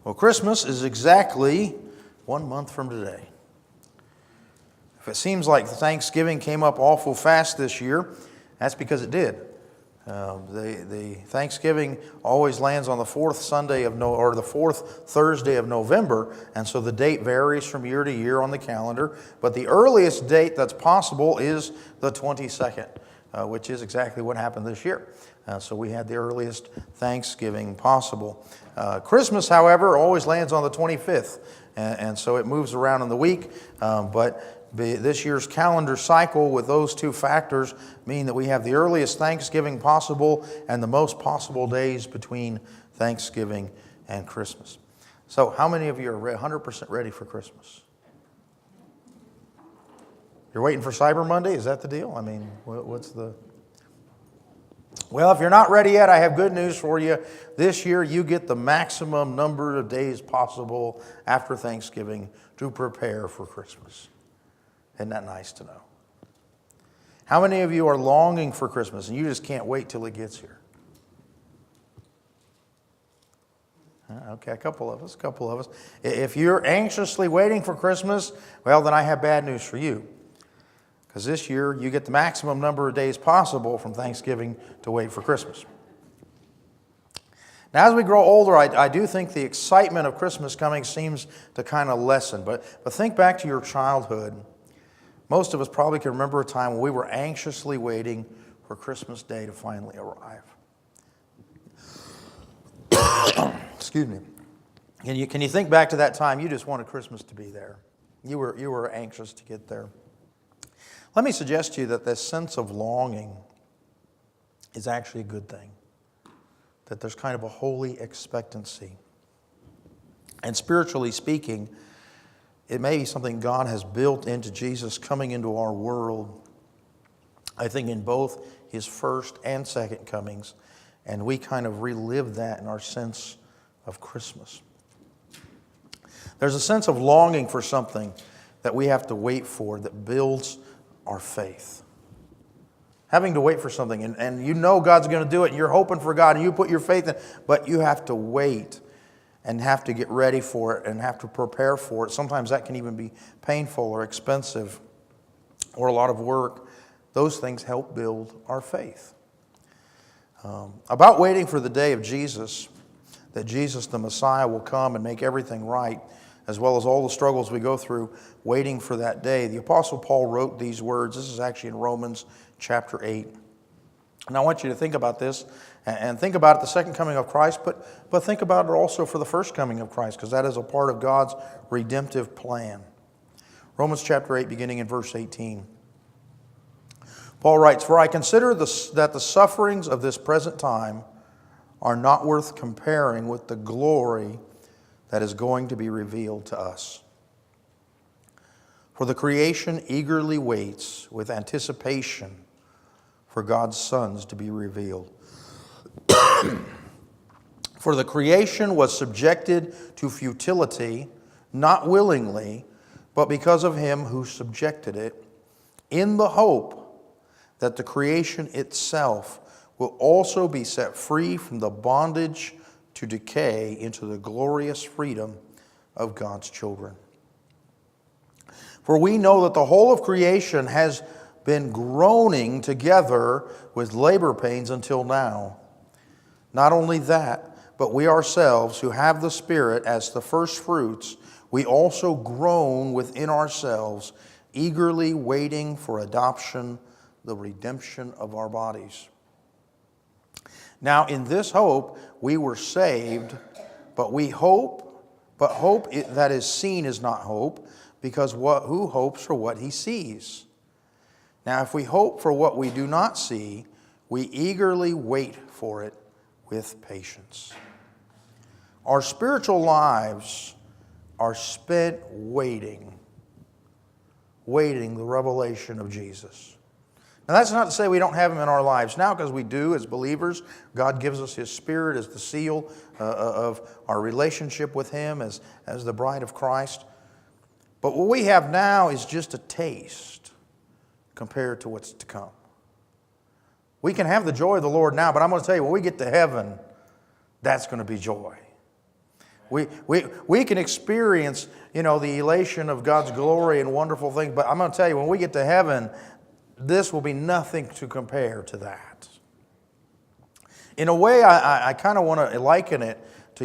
Well, Christmas is exactly 1 month from today. If it seems like Thanksgiving came up awful fast this year, that's because it did. The Thanksgiving always lands on the fourth Thursday of November, and so the date varies from year to year on the calendar. But the earliest date that's possible is the 22nd, which is exactly what happened this year. So we had the earliest Thanksgiving possible. Christmas, however, always lands on the 25th, and so it moves around in the week. But this year's calendar cycle with those two factors mean that we have the earliest Thanksgiving possible and the most possible days between Thanksgiving and Christmas. So how many of you are 100% ready for Christmas? You're waiting for Cyber Monday? Is that the deal? I mean, what's the... Well, if you're not ready yet, I have good news for you. This year, you get the maximum number of days possible after Thanksgiving to prepare for Christmas. Isn't that nice to know? How many of you are longing for Christmas and you just can't wait till it gets here? Okay, a couple of us. If you're anxiously waiting for Christmas, well, then I have bad news for you. Because this year, you get the maximum number of days possible from Thanksgiving to wait for Christmas. Now, as we grow older, I do think the excitement of Christmas coming seems to kind of lessen. But think back to your childhood. Most of us probably can remember a time when we were anxiously waiting for Christmas Day to finally arrive. Excuse me. Can you think back to that time? You just wanted Christmas to be there. You were anxious to get there. Let me suggest to you that this sense of longing is actually a good thing. That there's kind of a holy expectancy. And spiritually speaking, it may be something God has built into Jesus coming into our world, I think in both His first and second comings. And we kind of relive that in our sense of Christmas. There's a sense of longing for something that we have to wait for that builds our faith. Having to wait for something, and you know God's going to do it, and you're hoping for God, and you put your faith in, but you have to wait and have to get ready for it and have to prepare for it. Sometimes that can even be painful or expensive or a lot of work. Those things help build our faith. About waiting for the day of Jesus, that Jesus the Messiah will come and make everything right, as well as all the struggles we go through waiting for that day. The Apostle Paul wrote these words. This is actually in Romans chapter 8. And I want you to think about this and think about it, the second coming of Christ, but think about it also for the first coming of Christ, because that is a part of God's redemptive plan. Romans chapter 8, beginning in verse 18. Paul writes, "For I consider that the sufferings of this present time are not worth comparing with the glory that is going to be revealed to us. For the creation eagerly waits with anticipation for God's sons to be revealed. For the creation was subjected to futility, not willingly, but because of Him who subjected it, in the hope that the creation itself will also be set free from the bondage to decay into the glorious freedom of God's children. For we know that the whole of creation has been groaning together with labor pains until now. Not only that, but we ourselves who have the Spirit as the first fruits, we also groan within ourselves, eagerly waiting for adoption, the redemption of our bodies. Now in this hope we were saved, but hope that is seen is not hope, because who hopes for what he sees? Now if we hope for what we do not see, we eagerly wait for it with patience. Our spiritual lives are spent waiting the revelation of Jesus. Now that's not to say we don't have Him in our lives now, because we do as believers. God gives us His Spirit as the seal of our relationship with Him as the bride of Christ. But what we have now is just a taste compared to what's to come. We can have the joy of the Lord now, but I'm going to tell you, when we get to heaven, that's going to be joy. We can experience, the elation of God's glory and wonderful things, but I'm going to tell you, when we get to heaven, this will be nothing to compare to that. In a way, I kind of want to liken it to,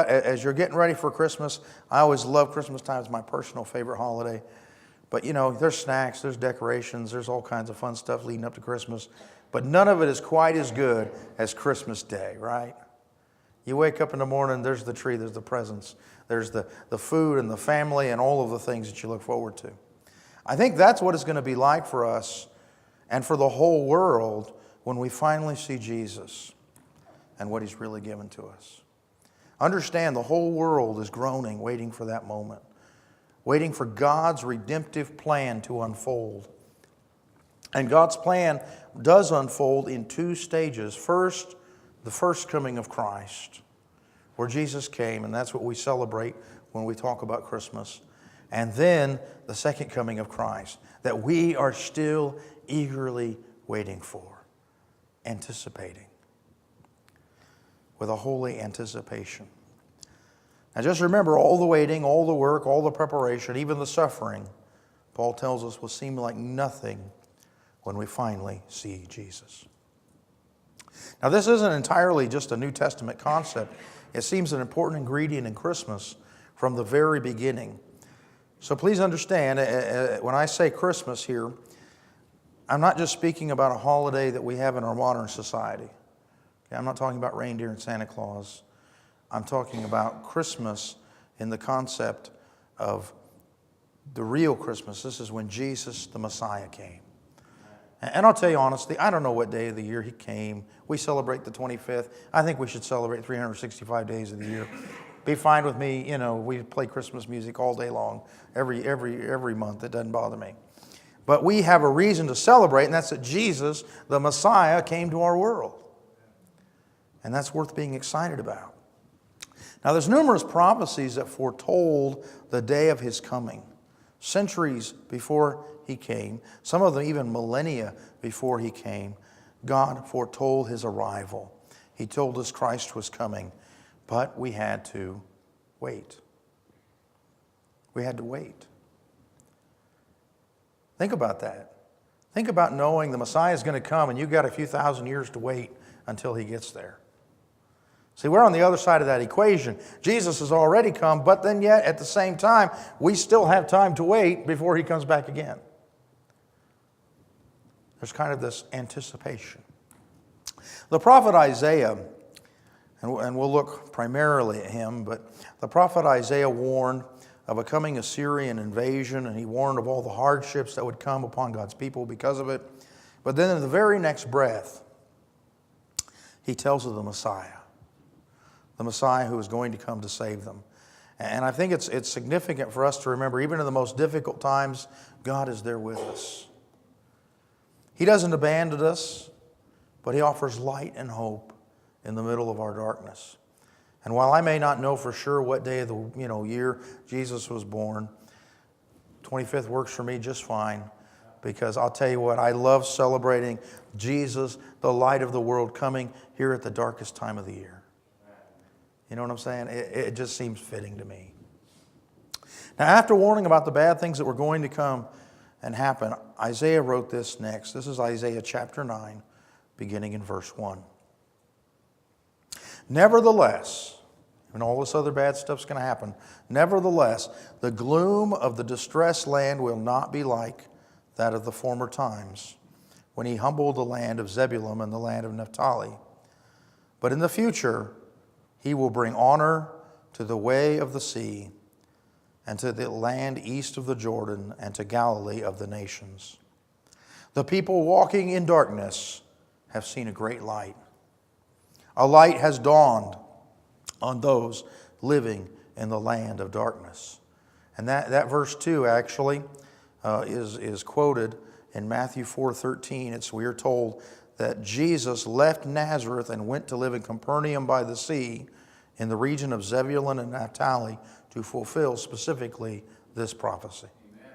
as you're getting ready for Christmas, I always love Christmas time. It's my personal favorite holiday. But, there's snacks, there's decorations, there's all kinds of fun stuff leading up to Christmas. But none of it is quite as good as Christmas Day, right? You wake up in the morning, there's the tree, there's the presents, there's the food and the family and all of the things that you look forward to. I think that's what it's going to be like for us and for the whole world when we finally see Jesus and what He's really given to us. Understand, the whole world is groaning, waiting for that moment, waiting for God's redemptive plan to unfold. And God's plan does unfold in two stages. First, the first coming of Christ, where Jesus came, and that's what we celebrate when we talk about Christmas. And then the second coming of Christ, that we are still eagerly waiting for, anticipating, with a holy anticipation. Now just remember, all the waiting, all the work, all the preparation, even the suffering, Paul tells us, will seem like nothing when we finally see Jesus. Now, this isn't entirely just a New Testament concept. It seems an important ingredient in Christmas from the very beginning. So please understand, when I say Christmas here, I'm not just speaking about a holiday that we have in our modern society. Okay, I'm not talking about reindeer and Santa Claus. I'm talking about Christmas in the concept of the real Christmas. This is when Jesus, the Messiah, came. And I'll tell you honestly, I don't know what day of the year He came. We celebrate the 25th. I think we should celebrate 365 days of the year. Be fine with me. We play Christmas music all day long, every month. It doesn't bother me. But we have a reason to celebrate, and that's that Jesus, the Messiah, came to our world. And that's worth being excited about. Now, there's numerous prophecies that foretold the day of His coming. Centuries before He came, some of them even millennia before He came, God foretold His arrival. He told us Christ was coming, but we had to wait. We had to wait. Think about that. Think about knowing the Messiah is going to come and you've got a few thousand years to wait until He gets there. See, we're on the other side of that equation. Jesus has already come, but then yet at the same time, we still have time to wait before He comes back again. There's kind of this anticipation. The prophet Isaiah, and we'll look primarily at him, but the prophet Isaiah warned of a coming Assyrian invasion, and he warned of all the hardships that would come upon God's people because of it. But then in the very next breath, he tells of the Messiah who is going to come to save them. And I think it's significant for us to remember, even in the most difficult times, God is there with us. He doesn't abandon us, but He offers light and hope in the middle of our darkness. And while I may not know for sure what day of the year Jesus was born, 25th works for me just fine, because I'll tell you what, I love celebrating Jesus, the light of the world, coming here at the darkest time of the year. You know what I'm saying? It just seems fitting to me. Now, after warning about the bad things that were going to come and happen, Isaiah wrote this next. This is Isaiah chapter 9, beginning in verse 1. Nevertheless, and all this other bad stuff's going to happen, nevertheless, the gloom of the distressed land will not be like that of the former times, when He humbled the land of Zebulun and the land of Naphtali. But in the future, He will bring honor to the way of the sea, and to the land east of the Jordan, and to Galilee of the nations. The people walking in darkness have seen a great light. A light has dawned on those living in the land of darkness. And that verse 2 actually is quoted in Matthew 4:13. We are told that Jesus left Nazareth and went to live in Capernaum by the sea in the region of Zebulun and Naphtali to fulfill specifically this prophecy. Amen.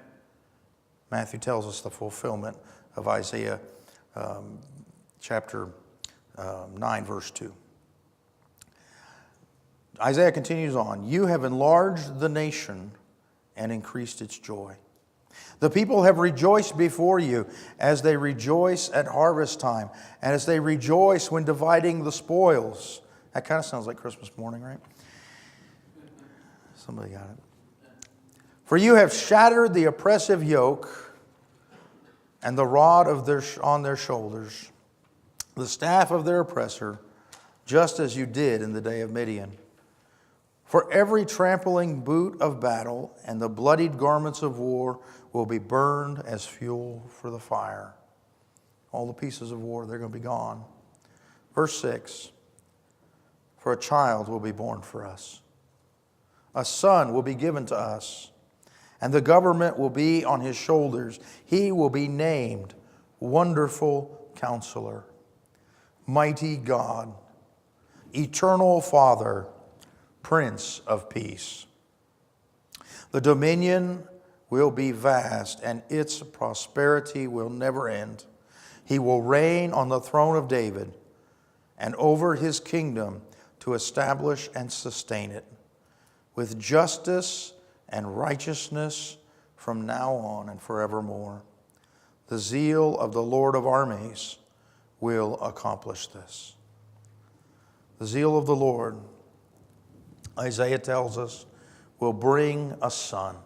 Matthew tells us the fulfillment of Isaiah chapter 9, verse 2. Isaiah continues on. You have enlarged the nation and increased its joy. The people have rejoiced before you as they rejoice at harvest time and as they rejoice when dividing the spoils. That kind of sounds like Christmas morning, right? Somebody got it. For you have shattered the oppressive yoke and the rod on their shoulders, the staff of their oppressor, just as you did in the day of Midian. For every trampling boot of battle and the bloodied garments of war will be burned as fuel for the fire. All the pieces of war, they're going to be gone. Verse 6, for a child will be born for us. A son will be given to us, and the government will be on his shoulders. He will be named Wonderful Counselor, Mighty God, Eternal Father, Prince of Peace. The dominion will be vast, and its prosperity will never end. He will reign on the throne of David and over his kingdom to establish and sustain it with justice and righteousness from now on and forevermore. The zeal of the Lord of armies will accomplish this. The zeal of the Lord, Isaiah tells us, will bring a son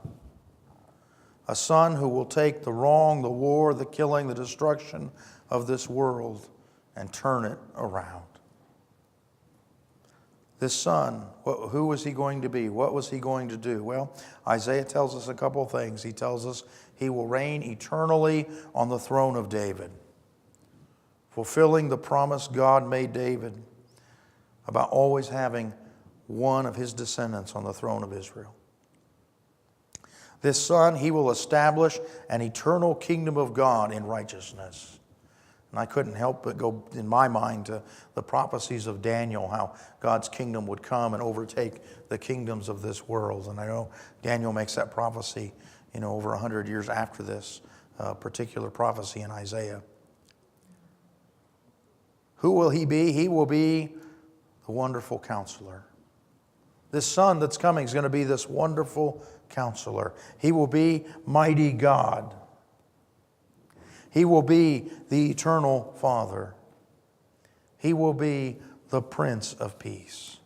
who will take the wrong, the war, the killing, the destruction of this world and turn it around. This son, who was he going to be? What was he going to do? Well, Isaiah tells us a couple of things. He tells us he will reign eternally on the throne of David, fulfilling the promise God made David about always having one of his descendants on the throne of Israel. This son, he will establish an eternal kingdom of God in righteousness. And I couldn't help but go in my mind to the prophecies of Daniel, how God's kingdom would come and overtake the kingdoms of this world. And I know Daniel makes that prophecy, over 100 years after this particular prophecy in Isaiah. Who will he be? He will be the Wonderful Counselor. This son that's coming is going to be this Wonderful Counselor. He will be Mighty God. He will be the Eternal Father. He will be the Prince of Peace.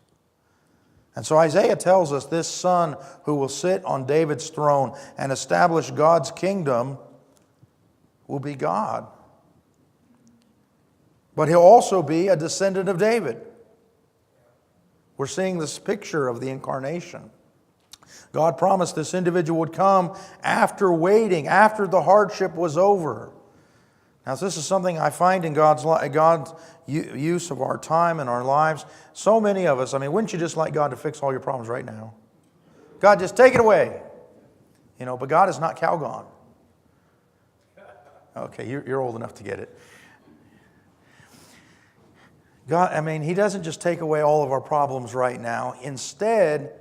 And so Isaiah tells us this son who will sit on David's throne and establish God's kingdom will be God. But he'll also be a descendant of David. We're seeing this picture of the incarnation. God promised this individual would come after waiting, after the hardship was over. Now, this is something I find in God's use of our time and our lives. So many of us, wouldn't you just like God to fix all your problems right now? God, just take it away. But God is not Calgon. Okay, you're old enough to get it. God, He doesn't just take away all of our problems right now. Instead,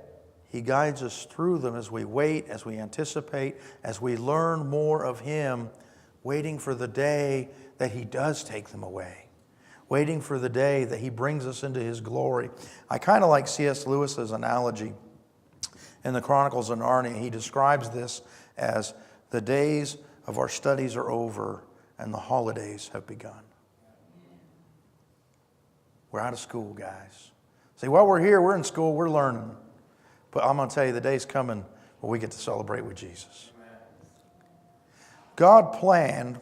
He guides us through them as we wait, as we anticipate, as we learn more of Him, waiting for the day that He does take them away, waiting for the day that He brings us into His glory. I kind of like C.S. Lewis's analogy in the Chronicles of Narnia. He describes this as the days of our studies are over and the holidays have begun. We're out of school, guys. See, while we're here, we're in school, we're learning. But I'm going to tell you, the day's coming when we get to celebrate with Jesus. God planned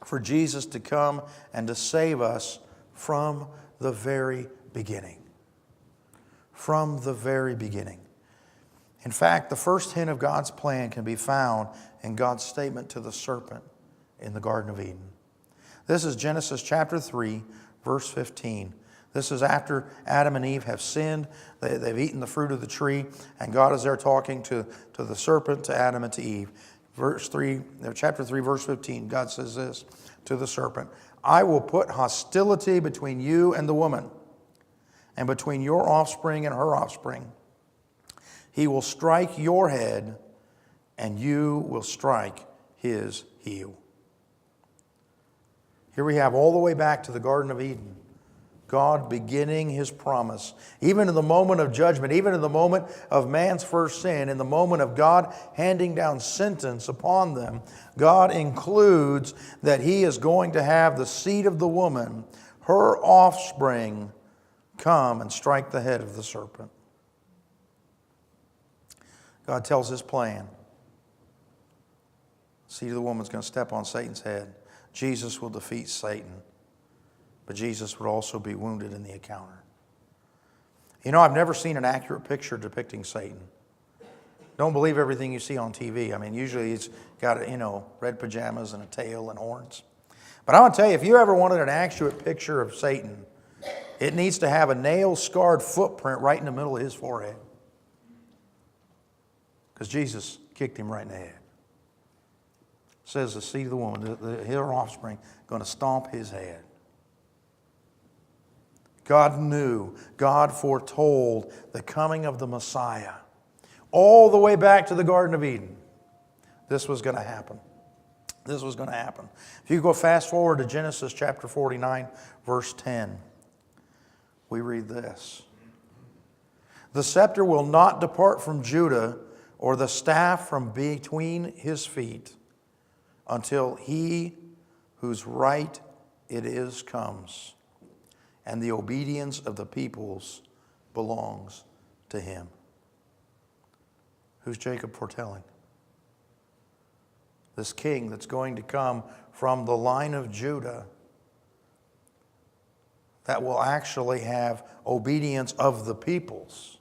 for Jesus to come and to save us from the very beginning. From the very beginning. In fact, the first hint of God's plan can be found in God's statement to the serpent in the Garden of Eden. This is Genesis chapter 3, verse 15. This is after Adam and Eve have sinned. They've eaten the fruit of the tree, and God is there talking to the serpent, to Adam and to Eve. Chapter 3, verse 15, God says this to the serpent, I will put hostility between you and the woman, and between your offspring and her offspring. He will strike your head, and you will strike his heel. Here we have all the way back to the Garden of Eden, God beginning His promise. Even in the moment of judgment, even in the moment of man's first sin, in the moment of God handing down sentence upon them, God includes that He is going to have the seed of the woman, her offspring, come and strike the head of the serpent. God tells His plan. The seed of the woman is going to step on Satan's head. Jesus will defeat Satan. But Jesus would also be wounded in the encounter. You know, I've never seen an accurate picture depicting Satan. Don't believe everything you see on TV. I mean, usually he's got, red pajamas and a tail and horns. But I want to tell you, if you ever wanted an accurate picture of Satan, it needs to have a nail-scarred footprint right in the middle of his forehead. Because Jesus kicked him right in the head. It says the seed of the woman, her offspring, going to stomp his head. God knew, God foretold the coming of the Messiah. All the way back to the Garden of Eden. This was going to happen. This was going to happen. If you go fast forward to Genesis chapter 49, verse 10, we read this. The scepter will not depart from Judah, or the staff from between his feet, until he whose right it is comes, and the obedience of the peoples belongs to him. Who's Jacob foretelling? This king that's going to come from the line of Judah that will actually have obedience of the peoples,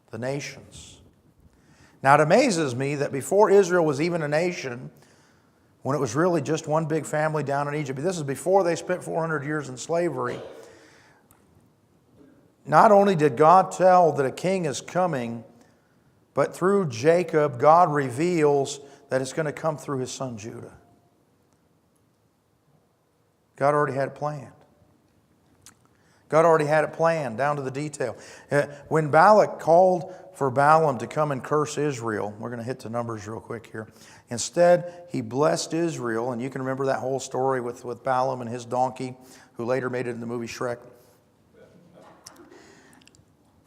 the nations. Now it amazes me that before Israel was even a nation, when it was really just one big family down in Egypt, this is before they spent 400 years in slavery, not only did God tell that a king is coming, but through Jacob, God reveals that it's going to come through his son Judah. God already had it planned. God already had it planned down to the detail. When Balak called for Balaam to come and curse Israel, we're going to hit the numbers real quick here. Instead, he blessed Israel, and you can remember that whole story with Balaam and his donkey, who later made it in the movie Shrek.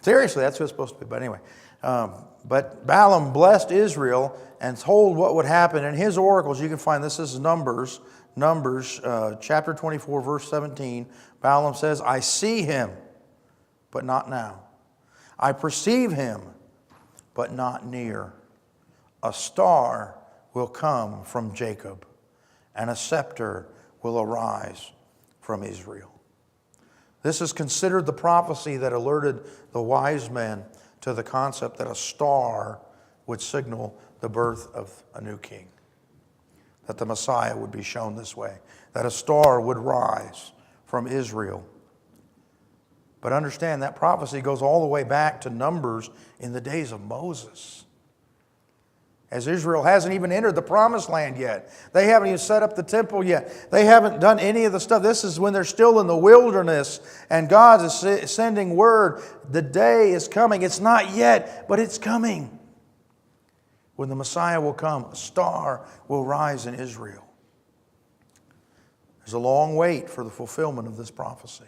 Seriously, that's what it's supposed to be. But anyway, but Balaam blessed Israel and told what would happen. In his oracles, you can find this is Numbers chapter 24, verse 17. Balaam says, I see him, but not now. I perceive him, but not near. A star will come from Jacob, and a scepter will arise from Israel. This is considered the prophecy that alerted the wise men to the concept that a star would signal the birth of a new king. That the Messiah would be shown this way. That a star would rise from Israel. But understand that prophecy goes all the way back to Numbers in the days of Moses. As Israel hasn't even entered the promised land yet. They haven't even set up the temple yet. They haven't done any of the stuff. This is when they're still in the wilderness and God is sending word. The day is coming. It's not yet, but it's coming. When the Messiah will come, a star will rise in Israel. There's a long wait for the fulfillment of this prophecy.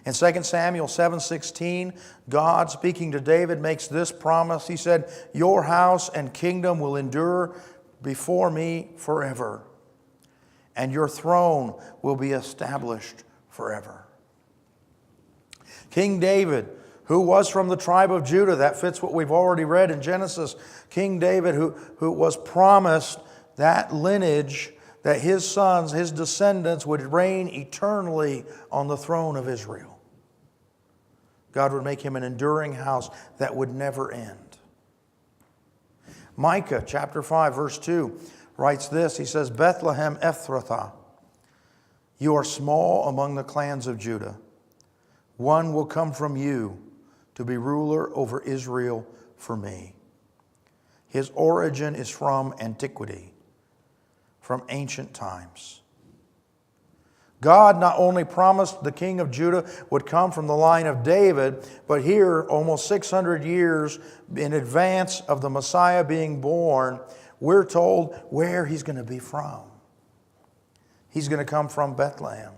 In 2 Samuel 7:16, God, speaking to David, makes this promise. He said, your house and kingdom will endure before me forever, and your throne will be established forever. King David, who was from the tribe of Judah, that fits what we've already read in Genesis. King David, who was promised that lineage, that his sons, his descendants would reign eternally on the throne of Israel. God would make him an enduring house that would never end. Micah chapter 5 verse 2 writes this. He says, Bethlehem Ephrathah, you are small among the clans of Judah. One will come from you to be ruler over Israel for me. His origin is from antiquity, from ancient times. God not only promised the king of Judah would come from the line of David, but here, almost 600 years in advance of the Messiah being born, we're told where he's going to be from. He's going to come from Bethlehem.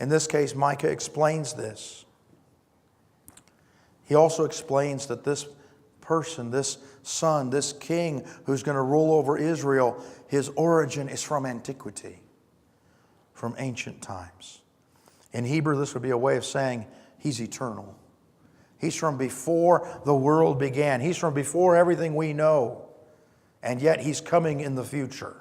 In this case, Micah explains this. He also explains that this person, this son, this king who's going to rule over Israel, his origin is from antiquity, from ancient times. In Hebrew, this would be a way of saying he's eternal. He's from before the world began. He's from before everything we know. And yet he's coming in the future.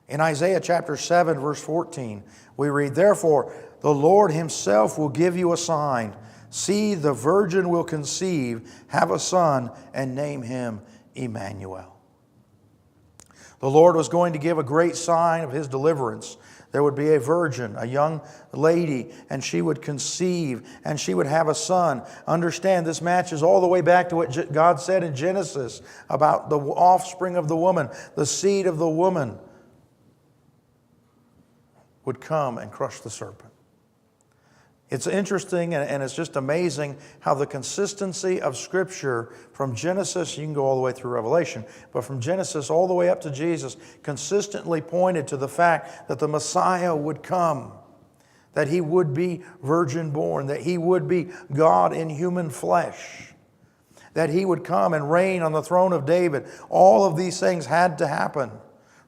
In Isaiah chapter 7, verse 14, we read, "Therefore, the Lord himself will give you a sign. See, the virgin will conceive, have a son, and name him Emmanuel." The Lord was going to give a great sign of his deliverance. There would be a virgin, a young lady, and she would conceive, and she would have a son. Understand, this matches all the way back to what God said in Genesis about the offspring of the woman. The seed of the woman would come and crush the serpent. It's interesting and it's just amazing how the consistency of Scripture from Genesis, you can go all the way through Revelation, but from Genesis all the way up to Jesus, consistently pointed to the fact that the Messiah would come, that he would be virgin born, that he would be God in human flesh, that he would come and reign on the throne of David. All of these things had to happen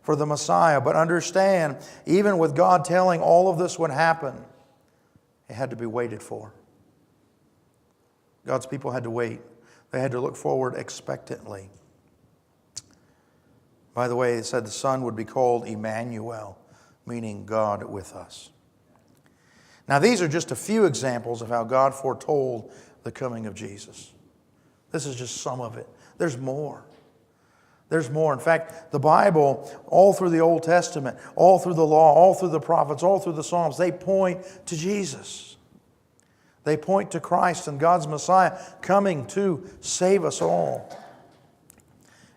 for the Messiah. But understand, even with God telling all of this would happen, it had to be waited for. God's people had to wait. They had to look forward expectantly. By the way, it said the son would be called Emmanuel, meaning God with us. Now, these are just a few examples of how God foretold the coming of Jesus. This is just some of it. There's more. There's more. In fact, the Bible, all through the Old Testament, all through the law, all through the prophets, all through the Psalms, they point to Jesus. They point to Christ and God's Messiah coming to save us all.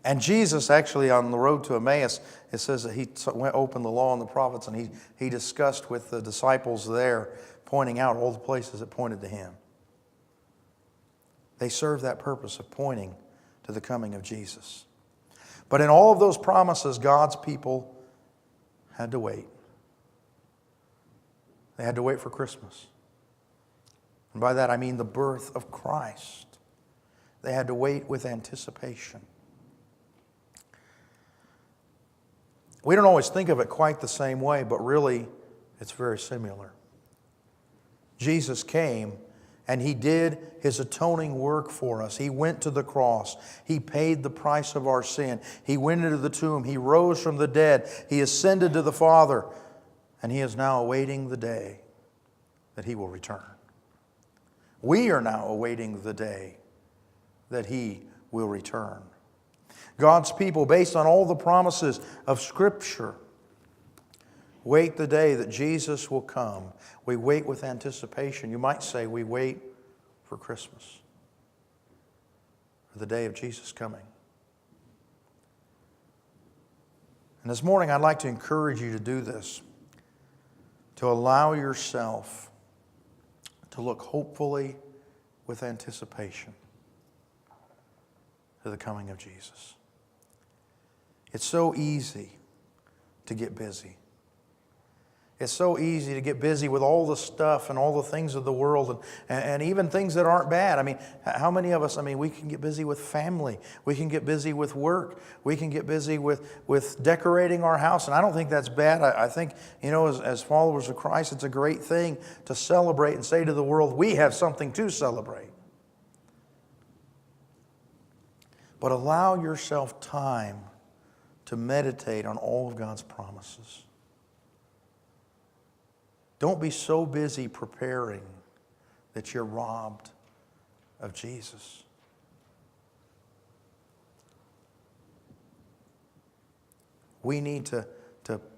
And Jesus, actually, on the road to Emmaus, it says that he opened the law and the prophets, and he discussed with the disciples there, pointing out all the places that pointed to him. They served that purpose of pointing to the coming of Jesus. But in all of those promises, God's people had to wait. They had to wait for Christmas. And by that I mean the birth of Christ. They had to wait with anticipation. We don't always think of it quite the same way, but really it's very similar. Jesus came and he did his atoning work for us. He went to the cross. He paid the price of our sin. He went into the tomb. He rose from the dead. He ascended to the Father. And he is now awaiting the day that he will return. We are now awaiting the day that he will return. God's people, based on all the promises of Scripture, wait the day that Jesus will come. We wait with anticipation. You might say we wait for Christmas, for the day of Jesus coming. And this morning I'd like to encourage you to do this, to allow yourself to look hopefully with anticipation to the coming of Jesus. It's so easy to get busy. It's so easy to get busy with all the stuff and all the things of the world and even things that aren't bad. I mean, how many of us, we can get busy with family. We can get busy with work. We can get busy with decorating our house. And I don't think that's bad. I think, as followers of Christ, it's a great thing to celebrate and say to the world, we have something to celebrate. But allow yourself time to meditate on all of God's promises. Don't be so busy preparing that you're robbed of Jesus. We need to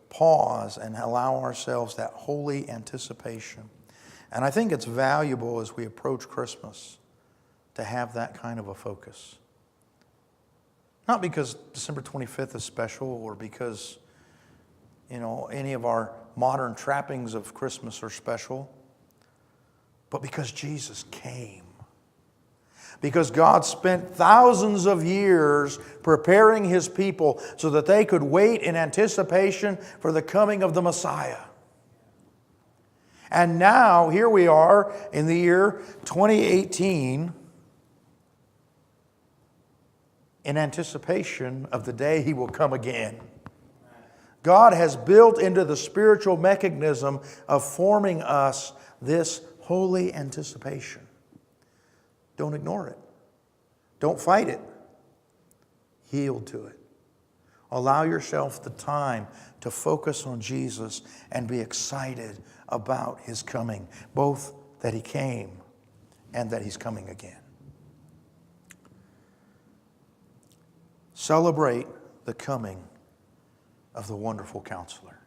pause and allow ourselves that holy anticipation. And I think it's valuable as we approach Christmas to have that kind of a focus. Not because December 25th is special or because, any of our modern trappings of Christmas are special, but because Jesus came. Because God spent thousands of years preparing his people so that they could wait in anticipation for the coming of the Messiah. And now, here we are in the year 2018 in anticipation of the day He will come again. God has built into the spiritual mechanism of forming us this holy anticipation. Don't ignore it. Don't fight it. Yield to it. Allow yourself the time to focus on Jesus and be excited about His coming, both that He came and that He's coming again. Celebrate the coming of the wonderful Counselor.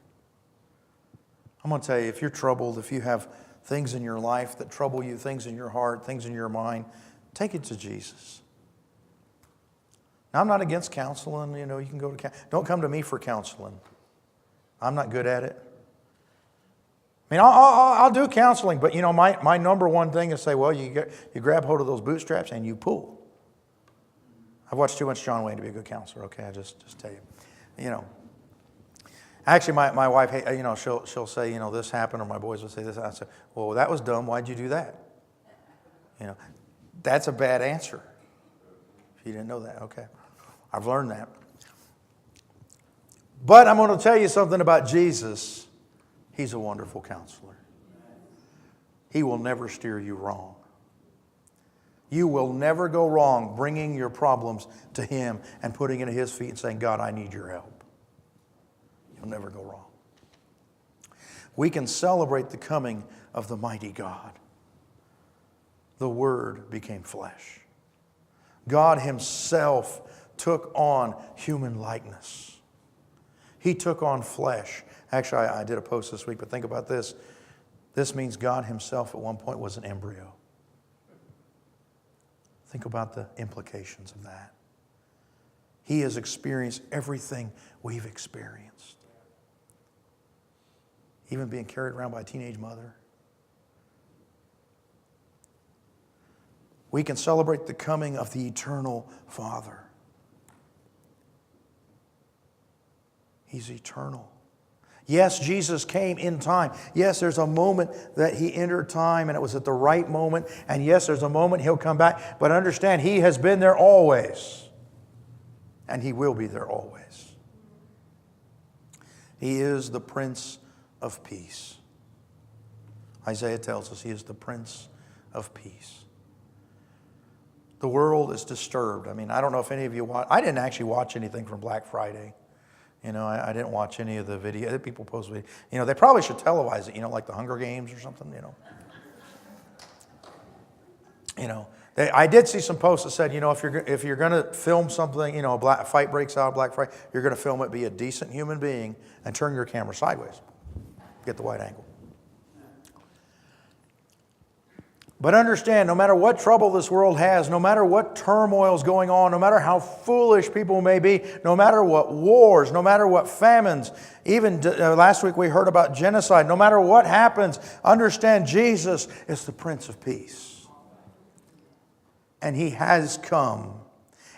I'm going to tell you, if you're troubled, if you have things in your life that trouble you, things in your heart, things in your mind, take it to Jesus. Now, I'm not against counseling. You know, you can go to don't come to me for counseling. I'm not good at it. I mean, I'll do counseling, but you know, my number one thing is say, well, you grab hold of those bootstraps and you pull. I've watched too much John Wayne to be a good counselor. Okay, I just tell you, you know. Actually, my wife, you know, she'll say, you know, this happened, or my boys will say this. I say, well, that was dumb. Why'd you do that? You know, that's a bad answer. If you didn't know that, okay. I've learned that. But I'm going to tell you something about Jesus. He's a wonderful counselor. He will never steer you wrong. You will never go wrong bringing your problems to Him and putting it at His feet and saying, God, I need your help. You'll never go wrong. We can celebrate the coming of the mighty God. The Word became flesh. God Himself took on human likeness. He took on flesh. Actually, I did a post this week, but think about this. This means God Himself at one point was an embryo. Think about the implications of that. He has experienced everything we've experienced. Even being carried around by a teenage mother. We can celebrate the coming of the eternal Father. He's eternal. Yes, Jesus came in time. Yes, there's a moment that He entered time and it was at the right moment. And yes, there's a moment He'll come back. But understand, He has been there always. And He will be there always. He is the Prince of Peace. Isaiah tells us He is the Prince of Peace. The world is disturbed. I mean, I don't know if any of you watch. I didn't actually watch anything from Black Friday. You know, I didn't watch any of the video. People post video. You know, they probably should televise it, you know, like the Hunger Games or something, you know. You know, I did see some posts that said, you know, if you're going to film something, you know, a fight breaks out Black Friday, you're going to film it, be a decent human being, and turn your camera sideways. Get the wide angle. But understand, no matter what trouble this world has, no matter what turmoil is going on, no matter how foolish people may be, no matter what wars, no matter what famines, even last week we heard about genocide, no matter what happens, understand Jesus is the Prince of Peace. And He has come,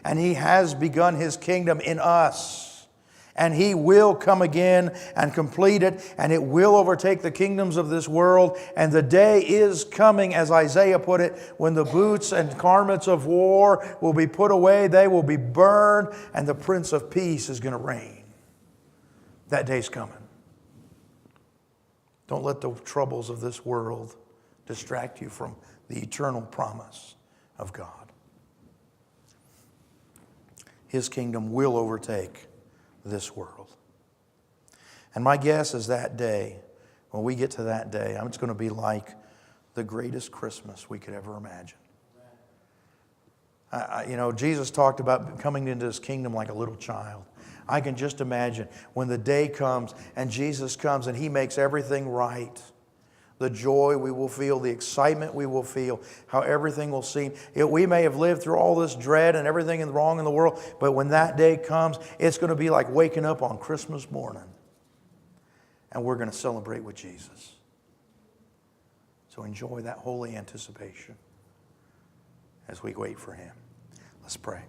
and He has begun His kingdom in us. And He will come again and complete it, and it will overtake the kingdoms of this world. And the day is coming, as Isaiah put it, when the boots and garments of war will be put away, they will be burned, and the Prince of Peace is going to reign. That day's coming. Don't let the troubles of this world distract you from the eternal promise of God. His kingdom will overtake this world. And my guess is that day, when we get to that day, it's going to be like the greatest Christmas we could ever imagine. You know, Jesus talked about coming into His kingdom like a little child. I can just imagine when the day comes and Jesus comes and He makes everything right. The joy we will feel, the excitement we will feel, how everything will seem. We may have lived through all this dread and everything wrong in the world, but when that day comes, it's going to be like waking up on Christmas morning. And we're going to celebrate with Jesus. So enjoy that holy anticipation as we wait for Him. Let's pray.